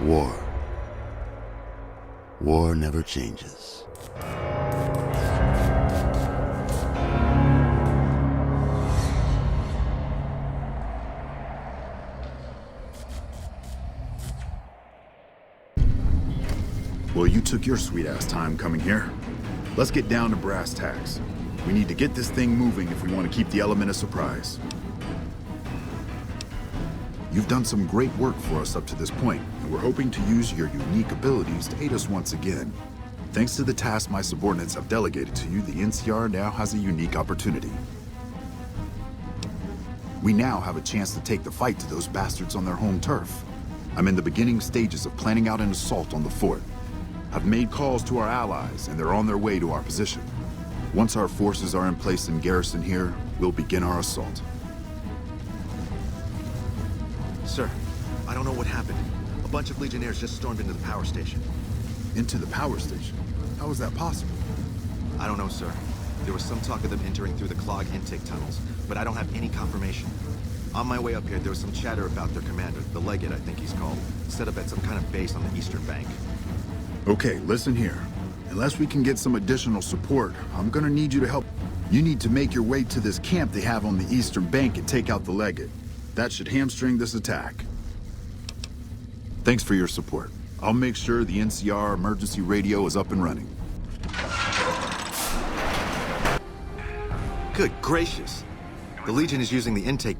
War. War never changes. Well, you took your sweet-ass time coming here. Let's get down to brass tacks. We need to get this thing moving if we want to keep the element of surprise. You've done some great work for us up to this point, and we're hoping to use your unique abilities to aid us once again. Thanks to the task my subordinates have delegated to you, the NCR now has a unique opportunity. We now have a chance to take the fight to those bastards on their home turf. I'm in the beginning stages of planning out an assault on the fort. I've made calls to our allies, and they're on their way to our position. Once our forces are in place in garrison here, we'll begin our assault. Sir, I don't know what happened. A bunch of Legionnaires just stormed into the power station. Into the power station? How is that possible? I don't know, sir. There was some talk of them entering through the clogged intake tunnels, but I don't have any confirmation. On my way up here, there was some chatter about their commander, the Legate, I think he's called, set up at some kind of base on the eastern bank. Okay, listen here. Unless we can get some additional support, I'm gonna need you to help. You need to make your way to this camp they have on the eastern bank and take out the Legate. That should hamstring this attack. Thanks for your support. I'll make sure the NCR emergency radio is up and running. Good gracious! The Legion is using the intake...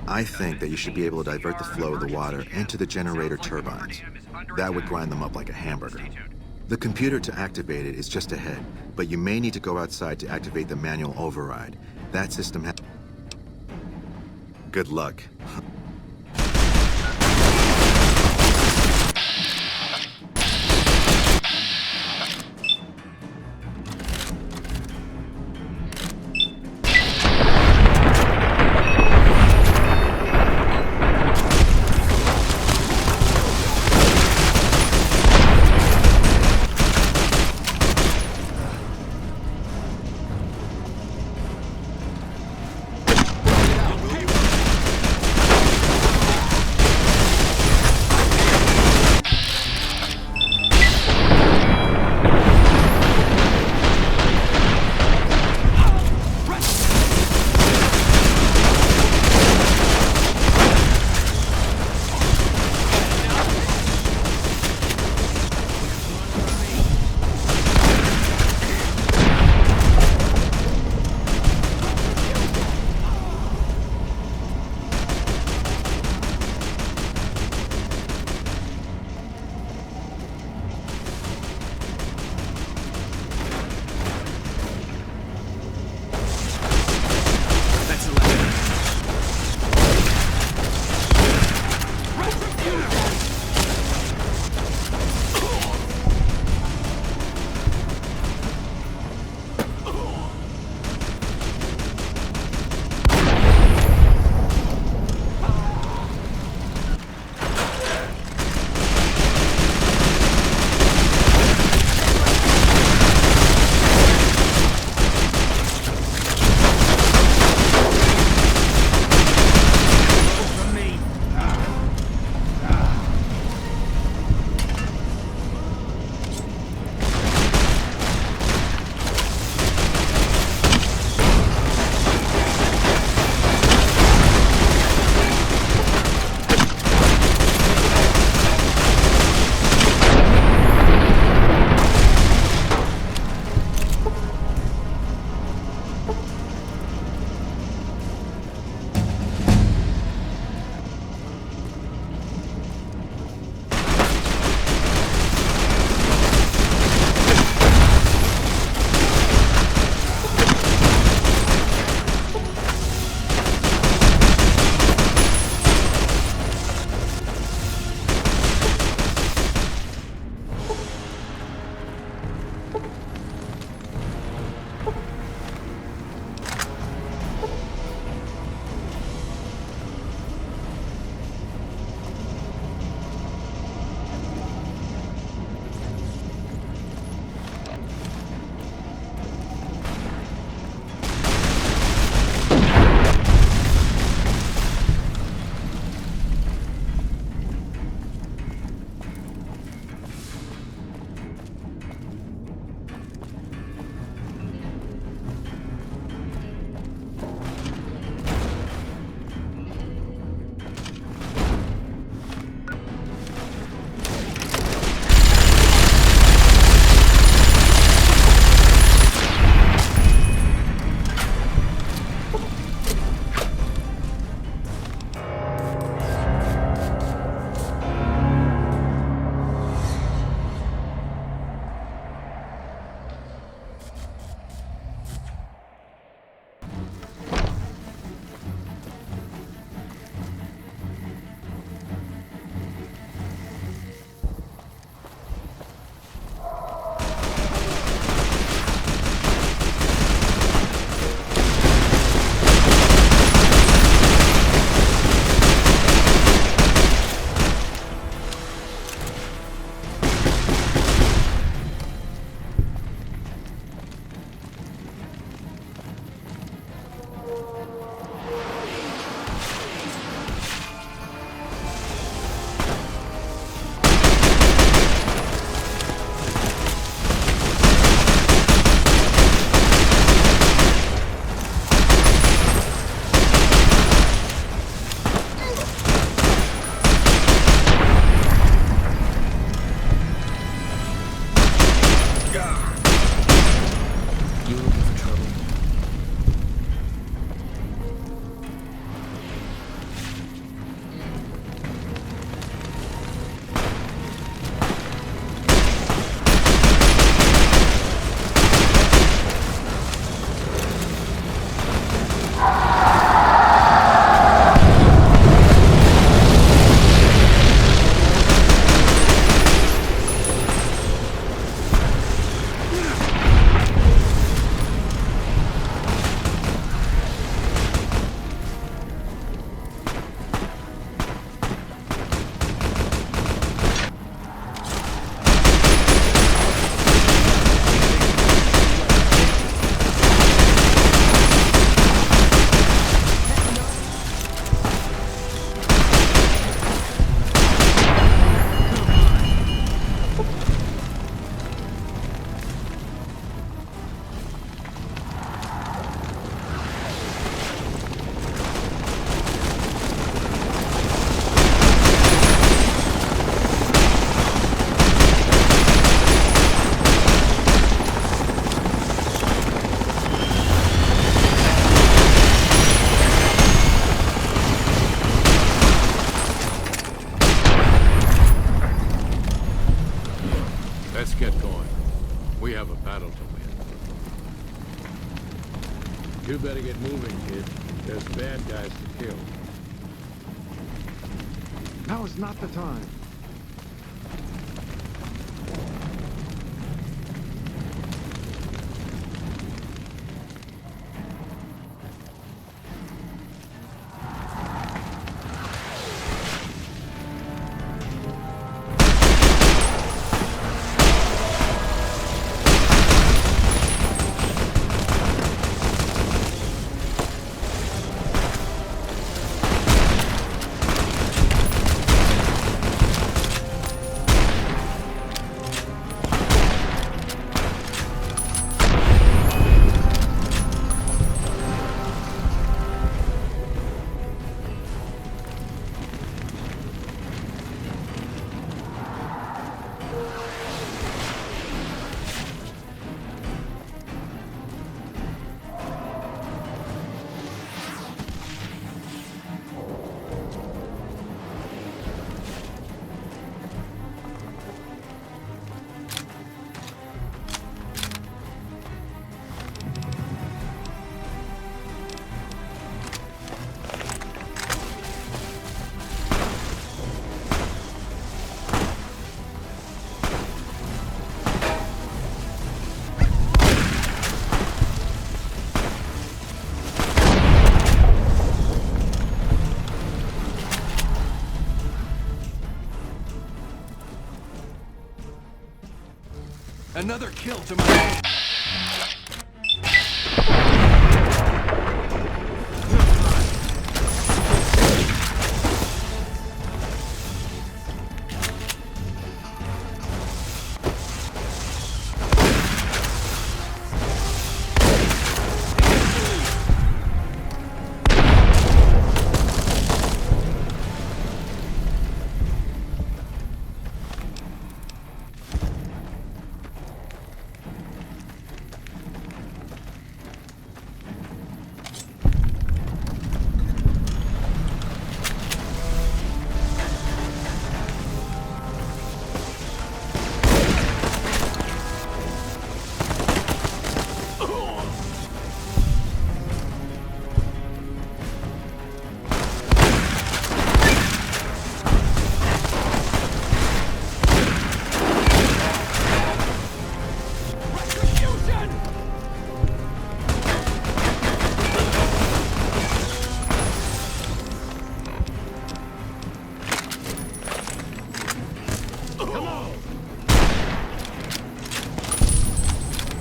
I think that you should be able to divert the flow of the water into the generator turbines. That would grind them up like a hamburger. The computer to activate it is just ahead, but you may need to go outside to activate the manual override. That system has... Good luck. entitled to win. You better get moving, kid. There's bad guys to kill. Now is not the time. Another kill to my...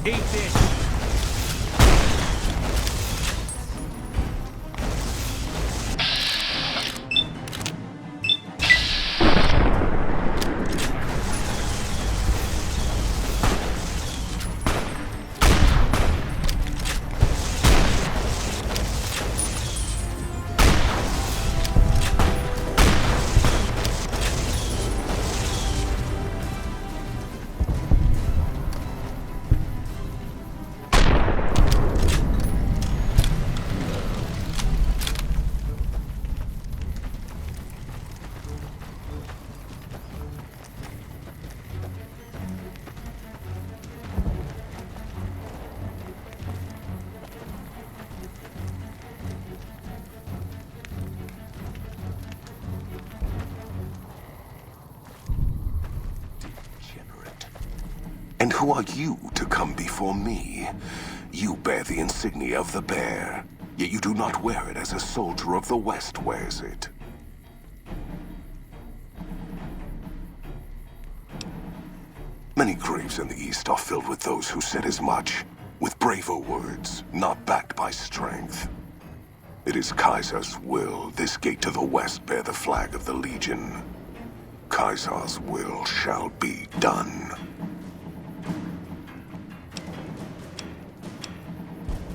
Eat this! And who are you to come before me? You bear the insignia of the bear, yet you do not wear it as a soldier of the West wears it. Many graves in the East are filled with those who said as much, with braver words, not backed by strength. It is Kaiser's will this gate to the West bear the flag of the Legion. Kaiser's will shall be done.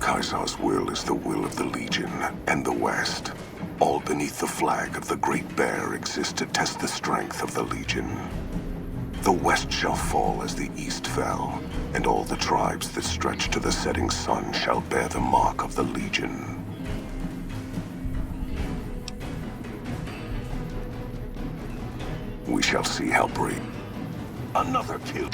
Kaiser's will is the will of the Legion and the West. All beneath the flag of the Great Bear exists to test the strength of the Legion. The West shall fall as the East fell, and all the tribes that stretch to the setting sun shall bear the mark of the Legion. We shall see how brave. Another kill.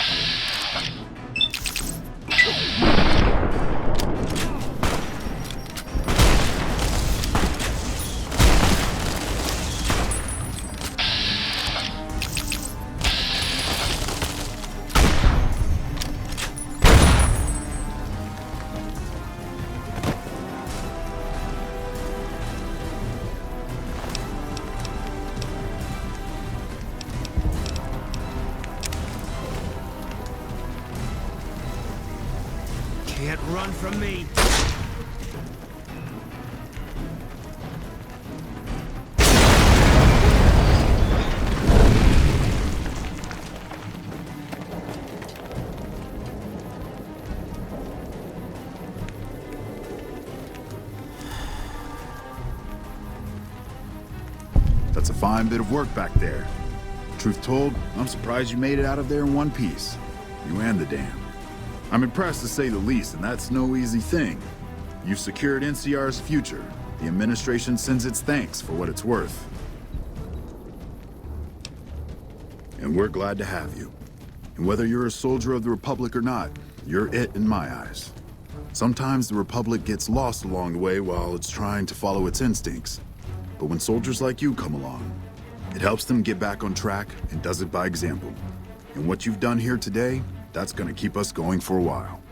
Can't run from me. That's a fine bit of work back there. Truth told, I'm surprised you made it out of there in one piece. You and the dam. I'm impressed to say the least, and that's no easy thing. You've secured NCR's future. The administration sends its thanks for what it's worth. And we're glad to have you. And whether you're a soldier of the Republic or not, you're it in my eyes. Sometimes the Republic gets lost along the way while it's trying to follow its instincts. But when soldiers like you come along, it helps them get back on track and does it by example. And what you've done here today, that's gonna keep us going for a while.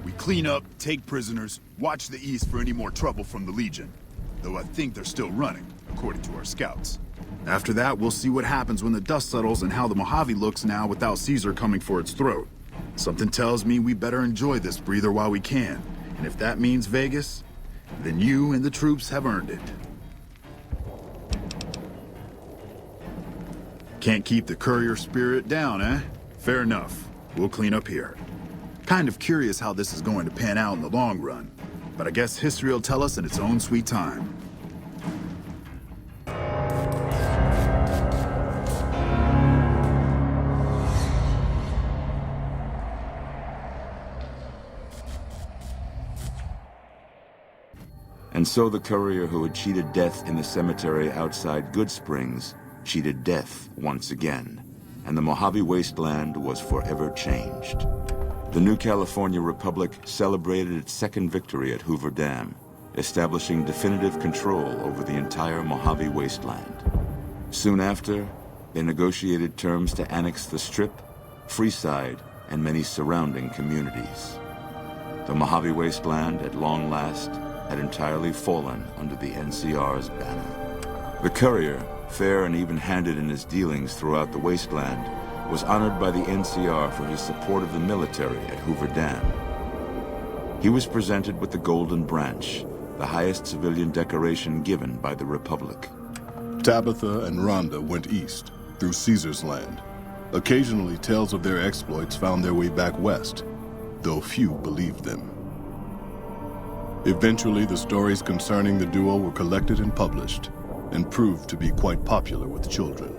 We clean up, take prisoners, watch the east for any more trouble from the Legion. Though I think they're still running, according to our scouts. After that, we'll see what happens when the dust settles and how the Mojave looks now without Caesar coming for its throat. Something tells me we better enjoy this breather while we can. And if that means Vegas, then you and the troops have earned it. Can't keep the courier spirit down, eh? Fair enough. We'll clean up here. Kind of curious how this is going to pan out in the long run, but I guess history will tell us in its own sweet time. And so the courier who had cheated death in the cemetery outside Good Springs cheated death once again, and the Mojave wasteland was forever changed. The new California Republic celebrated its second victory at Hoover Dam, establishing definitive control over the entire Mojave wasteland. Soon after, they negotiated terms to annex the Strip, Freeside, and many surrounding communities. The Mojave wasteland, at long last, had entirely fallen under the NCR's banner. The courier, fair and even-handed in his dealings throughout the wasteland, was honored by the NCR for his support of the military at Hoover Dam. He was presented with the Golden Branch, the highest civilian decoration given by the Republic. Tabitha and Rhonda went east, through Caesar's land. Occasionally, tales of their exploits found their way back west, though few believed them. Eventually, the stories concerning the duo were collected and published, and proved to be quite popular with children.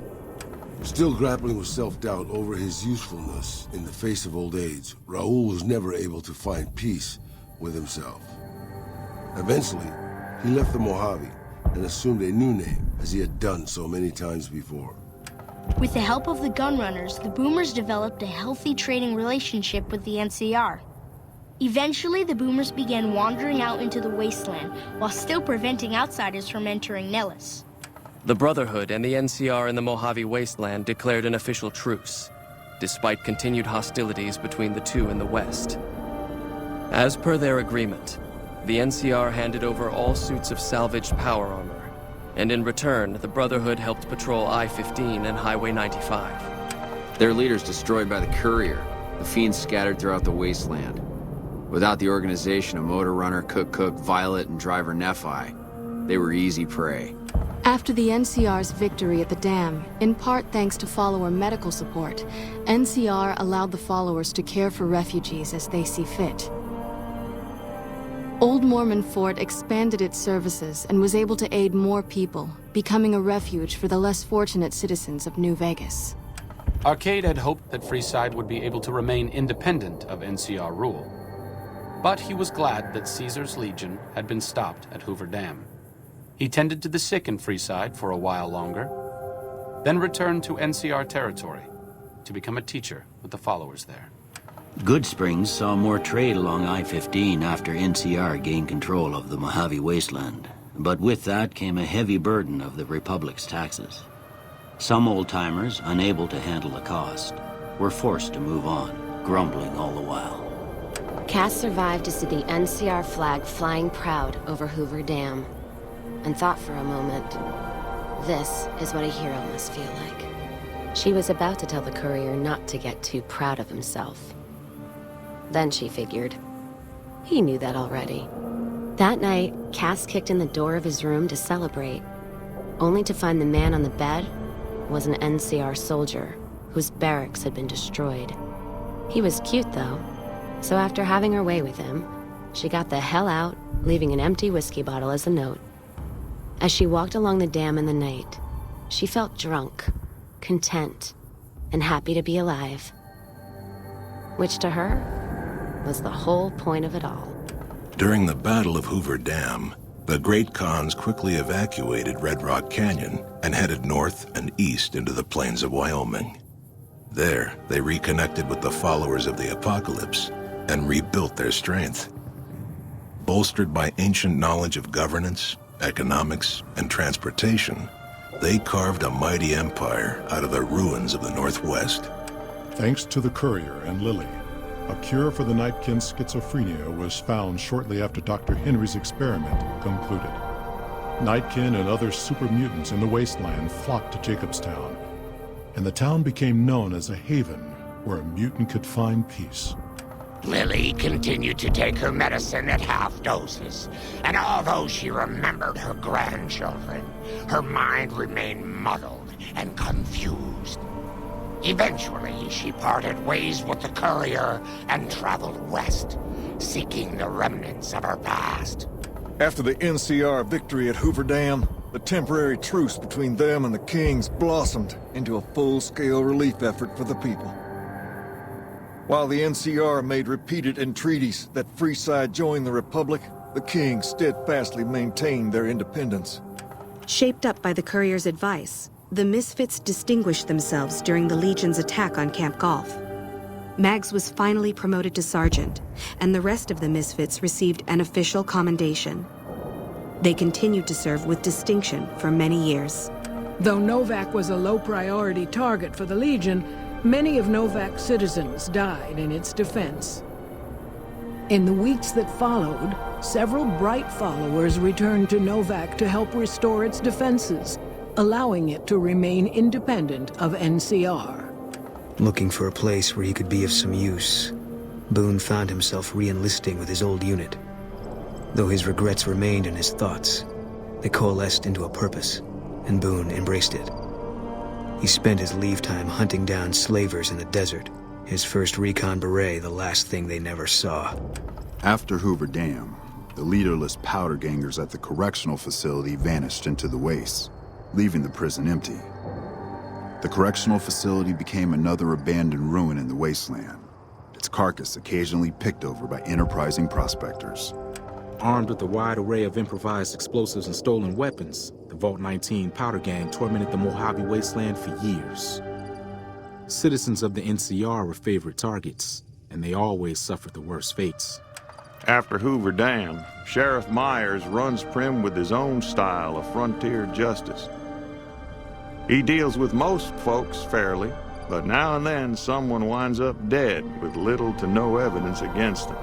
Still grappling with self-doubt over his usefulness in the face of old age, Raul was never able to find peace with himself. Eventually, he left the Mojave and assumed a new name, as he had done so many times before. With the help of the Gunrunners, the Boomers developed a healthy trading relationship with the NCR. Eventually, the Boomers began wandering out into the wasteland, while still preventing outsiders from entering Nellis. The Brotherhood and the NCR in the Mojave wasteland declared an official truce, despite continued hostilities between the two in the west. As per their agreement, the NCR handed over all suits of salvaged power armor, and in return, the Brotherhood helped patrol I-15 and Highway 95. Their leaders destroyed by the courier, the fiends scattered throughout the wasteland. Without the organization of Motor Runner, Cook, Violet, and driver Nephi, they were easy prey. After the NCR's victory at the dam, in part thanks to follower medical support, NCR allowed the followers to care for refugees as they see fit. Old Mormon Fort expanded its services and was able to aid more people, becoming a refuge for the less fortunate citizens of New Vegas. Arcade had hoped that Freeside would be able to remain independent of NCR rule. But he was glad that Caesar's Legion had been stopped at Hoover Dam. He tended to the sick in Freeside for a while longer, then returned to NCR territory to become a teacher with the followers there. Good Springs saw more trade along I-15 after NCR gained control of the Mojave Wasteland. But with that came a heavy burden of the Republic's taxes. Some old-timers, unable to handle the cost, were forced to move on, grumbling all the while. Cass survived to see the NCR flag flying proud over Hoover Dam, and thought for a moment, this is what a hero must feel like. She was about to tell the courier not to get too proud of himself. Then she figured, he knew that already. That night, Cass kicked in the door of his room to celebrate, only to find the man on the bed was an NCR soldier whose barracks had been destroyed. He was cute, though, so after having her way with him, she got the hell out, leaving an empty whiskey bottle as a note. As she walked along the dam in the night, she felt drunk, content, and happy to be alive. Which to her was the whole point of it all. During the Battle of Hoover Dam, the Great Khans quickly evacuated Red Rock Canyon and headed north and east into the plains of Wyoming. There, they reconnected with the followers of the Apocalypse and rebuilt their strength. Bolstered by ancient knowledge of governance, economics, and transportation, they carved a mighty empire out of the ruins of the Northwest. Thanks to the courier and Lily, a cure for the Nightkin's schizophrenia was found shortly after Dr. Henry's experiment concluded. Nightkin and other super mutants in the wasteland flocked to Jacobstown, and the town became known as a haven where a mutant could find peace. Lily continued to take her medicine at half doses, and although she remembered her grandchildren, her mind remained muddled and confused. Eventually, she parted ways with the courier and traveled west, seeking the remnants of her past. After the NCR victory at Hoover Dam, the temporary truce between them and the Kings blossomed into a full-scale relief effort for the people. While the NCR made repeated entreaties that Freeside join the Republic, the Kings steadfastly maintained their independence. Shaped up by the courier's advice, the Misfits distinguished themselves during the Legion's attack on Camp Golf. Mags was finally promoted to sergeant, and the rest of the Misfits received an official commendation. They continued to serve with distinction for many years. Though Novak was a low-priority target for the Legion, many of Novak's citizens died in its defense. In the weeks that followed, several bright followers returned to Novak to help restore its defenses, allowing it to remain independent of NCR. Looking for a place where he could be of some use, Boone found himself re-enlisting with his old unit. Though his regrets remained in his thoughts, they coalesced into a purpose, and Boone embraced it. He spent his leave time hunting down slavers in the desert, his first recon beret the last thing they never saw. After Hoover Dam, the leaderless powder gangers at the correctional facility vanished into the wastes, leaving the prison empty. The correctional facility became another abandoned ruin in the wasteland, its carcass occasionally picked over by enterprising prospectors. Armed with a wide array of improvised explosives and stolen weapons, the Vault 19 powder gang tormented the Mojave Wasteland for years. Citizens of the NCR were favorite targets, and they always suffered the worst fates. After Hoover Dam, Sheriff Myers runs Prim with his own style of frontier justice. He deals with most folks fairly, but now and then someone winds up dead with little to no evidence against them.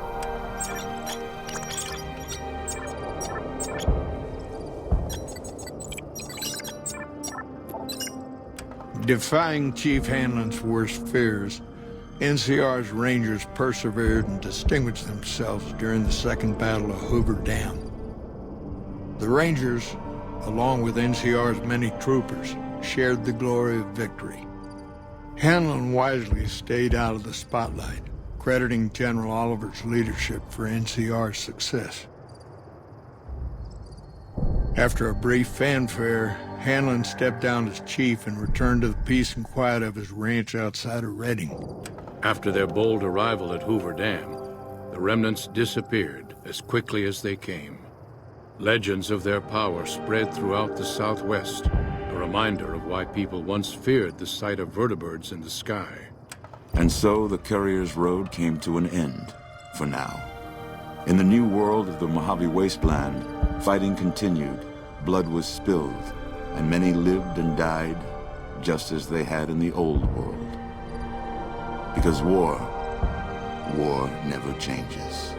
Defying Chief Hanlon's worst fears, NCR's Rangers persevered and distinguished themselves during the Second Battle of Hoover Dam. The Rangers, along with NCR's many troopers, shared the glory of victory. Hanlon wisely stayed out of the spotlight, crediting General Oliver's leadership for NCR's success. After a brief fanfare, Hanlon stepped down as chief and returned to the peace and quiet of his ranch outside of Redding. After their bold arrival at Hoover Dam, the remnants disappeared as quickly as they came. Legends of their power spread throughout the Southwest, a reminder of why people once feared the sight of vertibirds in the sky. And so the Courier's Road came to an end, for now. In the new world of the Mojave Wasteland, fighting continued, blood was spilled, and many lived and died just as they had in the old world. Because war never changes.